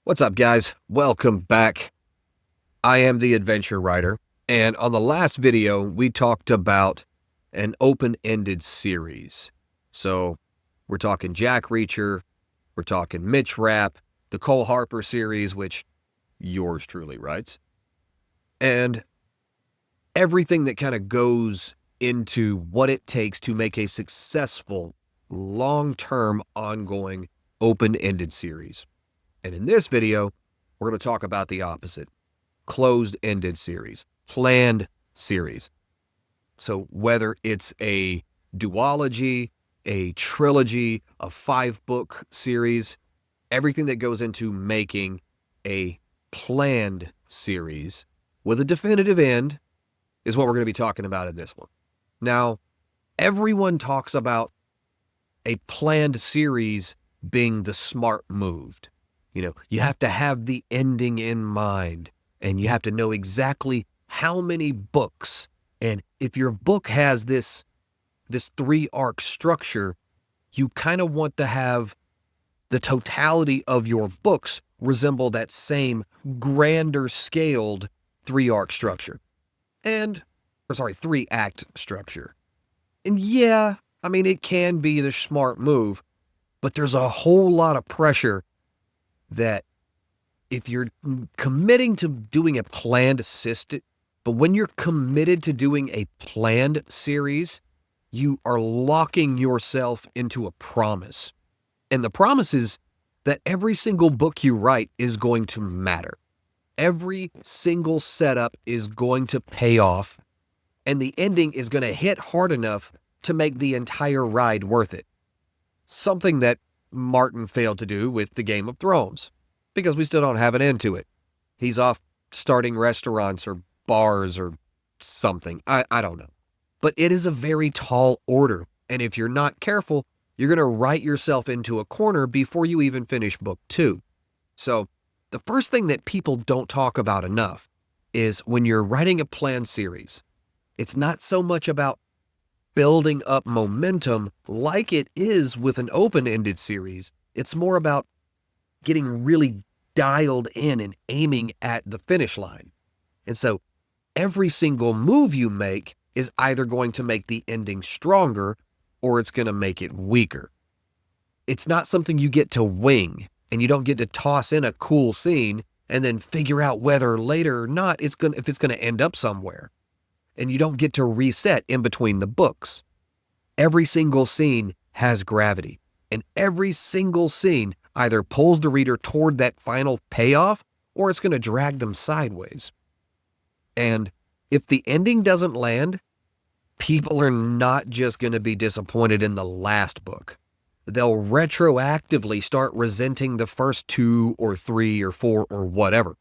What's up, guys? Welcome back. I am the Adventure Writer, and on the last video, we talked about an open-ended series. So we're talking Jack Reacher, we're talking Mitch Rapp, the Cole Harper series, which yours truly writes, and everything that kind of goes into what it takes to make a successful, long-term, ongoing, open-ended series. And in this video, we're going to talk about the opposite. Closed-ended series, planned series. So whether it's a duology, a trilogy, a 5-book series, everything that goes into making a planned series with a definitive end is what we're going to be talking about in this one. Now, everyone talks about a planned series being the smart move. You have to have the ending in mind, and you have to know exactly how many books. And if your book has this 3-arc structure, you kind of want to have the totality of your books resemble that same grander scaled 3-arc structure. 3-act structure. And yeah, it can be the smart move, but there's a whole lot of pressure that if you're committing to doing a planned assistant, but when you're committed to doing a planned series, you are locking yourself into a promise. And the promise is that every single book you write is going to matter. Every single setup is going to pay off, and the ending is going to hit hard enough to make the entire ride worth it. Something that Martin failed to do with the Game of Thrones, because we still don't have an end to it. He's off starting restaurants or bars or something. I don't know. But it is a very tall order, and if you're not careful, you're going to write yourself into a corner before you even finish book 2. So the first thing that people don't talk about enough is when you're writing a planned series, it's not so much about building up momentum like it is with an open-ended series. It's more about getting really dialed in and aiming at the finish line. And so every single move you make is either going to make the ending stronger or it's going to make it weaker. It's not something you get to wing, and you don't get to toss in a cool scene and then figure out whether later or not if it's going to end up somewhere. And you don't get to reset in between the books. Every single scene has gravity, and every single scene either pulls the reader toward that final payoff or it's going to drag them sideways. And if the ending doesn't land, people are not just going to be disappointed in the last book. They'll retroactively start resenting the first 2 or 3 or 4 or whatever.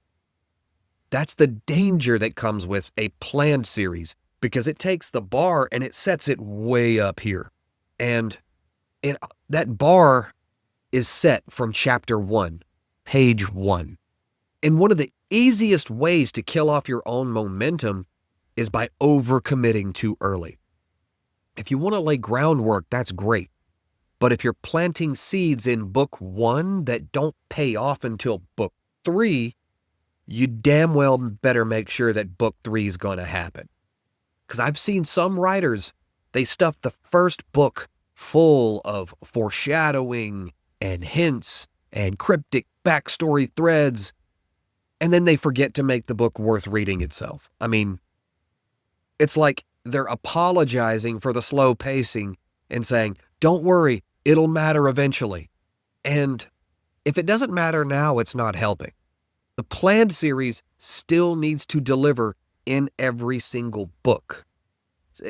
That's the danger that comes with a planned series, because it takes the bar and it sets it way up here. And that bar is set from chapter 1, page 1. And one of the easiest ways to kill off your own momentum is by overcommitting too early. If you want to lay groundwork, that's great. But if you're planting seeds in book 1 that don't pay off until book 3, you damn well better make sure that book 3 is going to happen. Because I've seen some writers, they stuff the first book full of foreshadowing and hints and cryptic backstory threads, and then they forget to make the book worth reading itself. It's like they're apologizing for the slow pacing and saying, don't worry, it'll matter eventually. And if it doesn't matter now, it's not helping. The planned series still needs to deliver in every single book.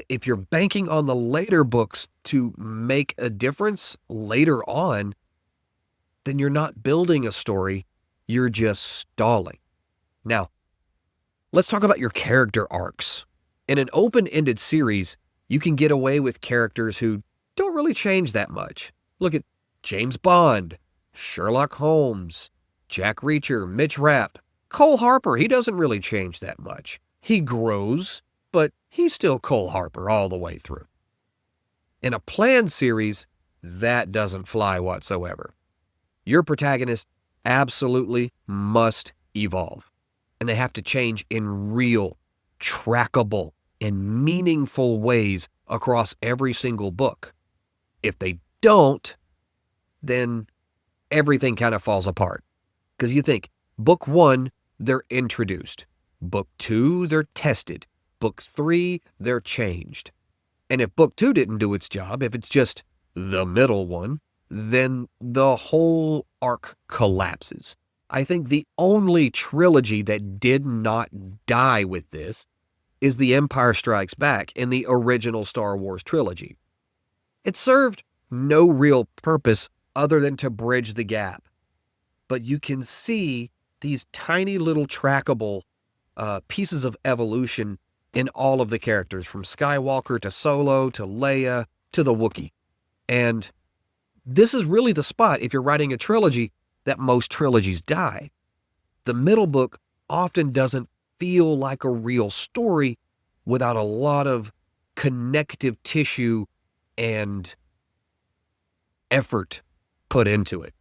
If you're banking on the later books to make a difference later on, then you're not building a story, you're just stalling. Now, let's talk about your character arcs. In an open-ended series, you can get away with characters who don't really change that much. Look at James Bond, Sherlock Holmes, Jack Reacher, Mitch Rapp, Cole Harper. He doesn't really change that much. He grows, but he's still Cole Harper all the way through. In a planned series, that doesn't fly whatsoever. Your protagonist absolutely must evolve. And they have to change in real, trackable, and meaningful ways across every single book. If they don't, then everything kind of falls apart. Because you think, book 1, they're introduced. Book 2, they're tested. Book 3, they're changed. And if book 2 didn't do its job, if it's just the middle one, then the whole arc collapses. I think the only trilogy that did not die with this is The Empire Strikes Back and the original Star Wars trilogy. It served no real purpose other than to bridge the gap. But you can see these tiny little trackable pieces of evolution in all of the characters, from Skywalker to Solo to Leia to the Wookiee. And this is really the spot, if you're writing a trilogy, that most trilogies die. The middle book often doesn't feel like a real story without a lot of connective tissue and effort put into it.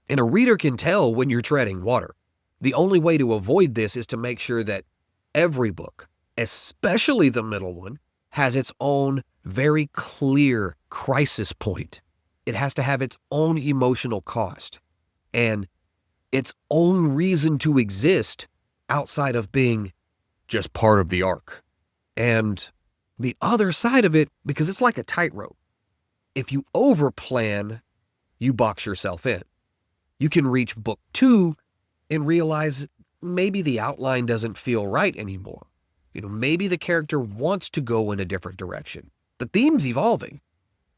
And a reader can tell when you're treading water. The only way to avoid this is to make sure that every book, especially the middle one, has its own very clear crisis point. It has to have its own emotional cost and its own reason to exist outside of being just part of the arc. And the other side of it, because it's like a tightrope, if you overplan, you box yourself in. You can reach book 2 and realize maybe the outline doesn't feel right anymore. Maybe the character wants to go in a different direction. The theme's evolving,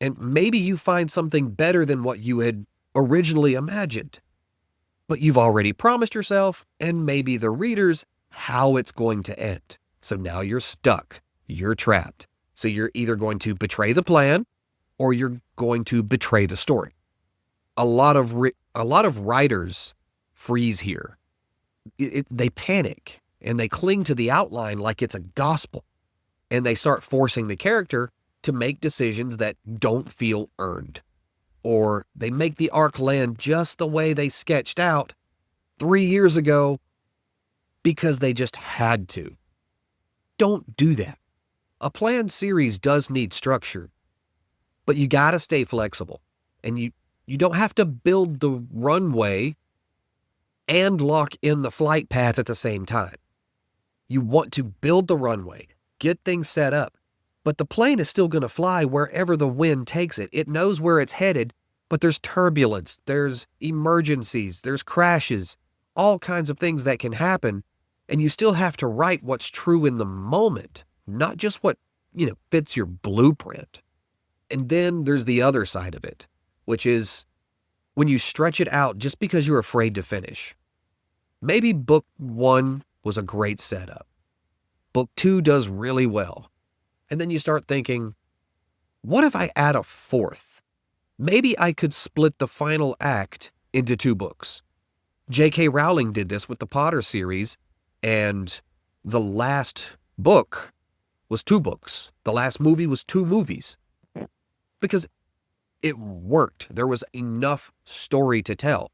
and maybe you find something better than what you had originally imagined. But you've already promised yourself, and maybe the readers, how it's going to end. So now you're stuck. You're trapped. So you're either going to betray the plan, or you're going to betray the story. A lot of writers freeze here. They panic, and they cling to the outline like it's a gospel. And they start forcing the character to make decisions that don't feel earned. Or they make the arc land just the way they sketched out 3 years ago because they just had to. Don't do that. A planned series does need structure, but you gotta stay flexible. And you don't have to build the runway and lock in the flight path at the same time. You want to build the runway, get things set up, but the plane is still going to fly wherever the wind takes it. It knows where it's headed, but there's turbulence, there's emergencies, there's crashes, all kinds of things that can happen, and you still have to write what's true in the moment, not just what, fits your blueprint. And then there's the other side of it, which is when you stretch it out just because you're afraid to finish. Maybe book 1 was a great setup. Book 2 does really well. And then you start thinking, what if I add a 4th? Maybe I could split the final act into 2 books. J.K. Rowling did this with the Potter series, and the last book was 2 books. The last movie was 2 movies. Because it worked. There was enough story to tell.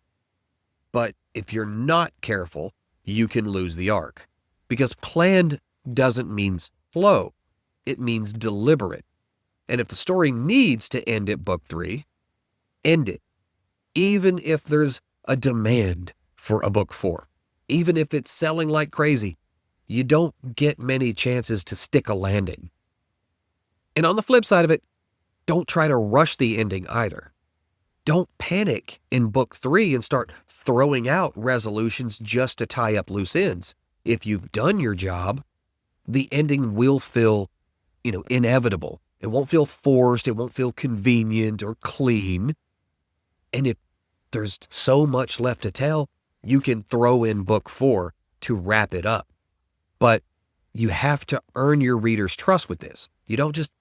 But if you're not careful, you can lose the arc. Because planned doesn't mean slow. It means deliberate. And if the story needs to end at book 3, end it. Even if there's a demand for a book 4. Even if it's selling like crazy, you don't get many chances to stick a landing. And on the flip side of it, don't try to rush the ending either. Don't panic in book 3 and start throwing out resolutions just to tie up loose ends. If you've done your job, the ending will feel, inevitable. It won't feel forced. It won't feel convenient or clean. And if there's so much left to tell, you can throw in book 4 to wrap it up. But you have to earn your reader's trust with this. You don't just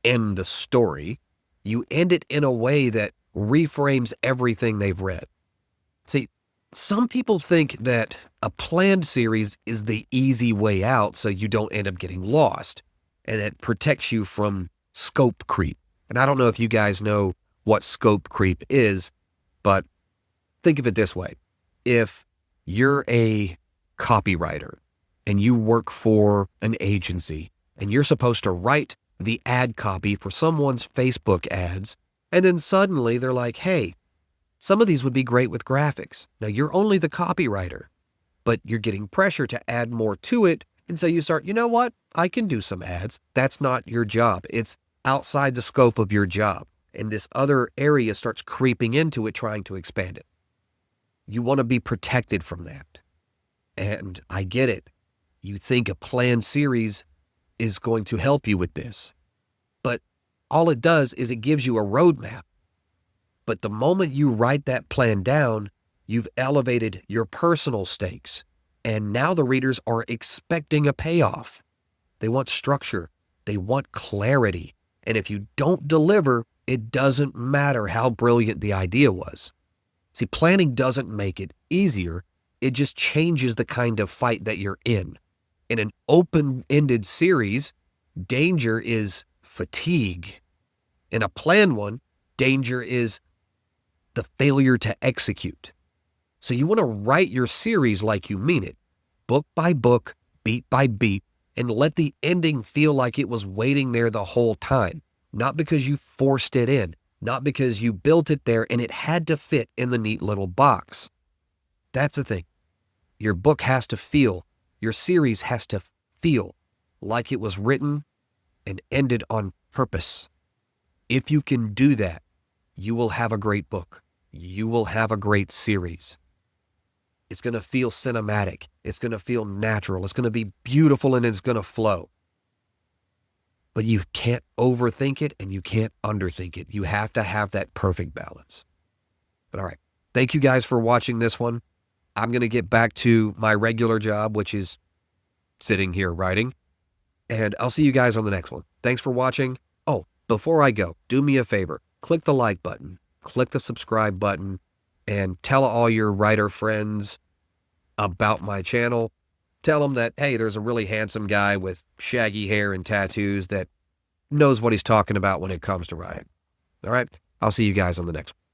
end the story. You end it in a way that reframes everything they've read. See, some people think that a planned series is the easy way out so you don't end up getting lost, and it protects you from scope creep. And I don't know if you guys know what scope creep is, but think of it this way. if you're a copywriter and you work for an agency and you're supposed to write the ad copy for someone's Facebook ads, and then suddenly they're like, hey, some of these would be great with graphics. Now, you're only the copywriter, but you're getting pressure to add more to it. And so you start, you know what? I can do some ads. That's not your job. It's outside the scope of your job. And this other area starts creeping into it, trying to expand it. You want to be protected from that. And I get it. You think a planned series is going to help you with this. But all it does is it gives you a roadmap. But the moment you write that plan down, you've elevated your personal stakes. And now the readers are expecting a payoff. They want structure. They want clarity. And if you don't deliver, it doesn't matter how brilliant the idea was. See, planning doesn't make it easier. It just changes the kind of fight that you're in. In an open-ended series, danger is fatigue. In a planned one, danger is the failure to execute. So you want to write your series like you mean it, book by book, beat by beat, and let the ending feel like it was waiting there the whole time. Not because you forced it in, not because you built it there and it had to fit in the neat little box. That's the thing. Your book has to feel, your series has to feel like it was written and ended on purpose. If you can do that, you will have a great book. You will have a great series. It's going to feel cinematic. It's going to feel natural. It's going to be beautiful and it's going to flow. But you can't overthink it and you can't underthink it. You have to have that perfect balance. But all right. Thank you guys for watching this one. I'm going to get back to my regular job, which is sitting here writing. And I'll see you guys on the next one. Thanks for watching. Oh, before I go, do me a favor. Click the like button. Click the subscribe button. And tell all your writer friends about my channel. Tell them that, hey, there's a really handsome guy with shaggy hair and tattoos that knows what he's talking about when it comes to writing. All right? I'll see you guys on the next one.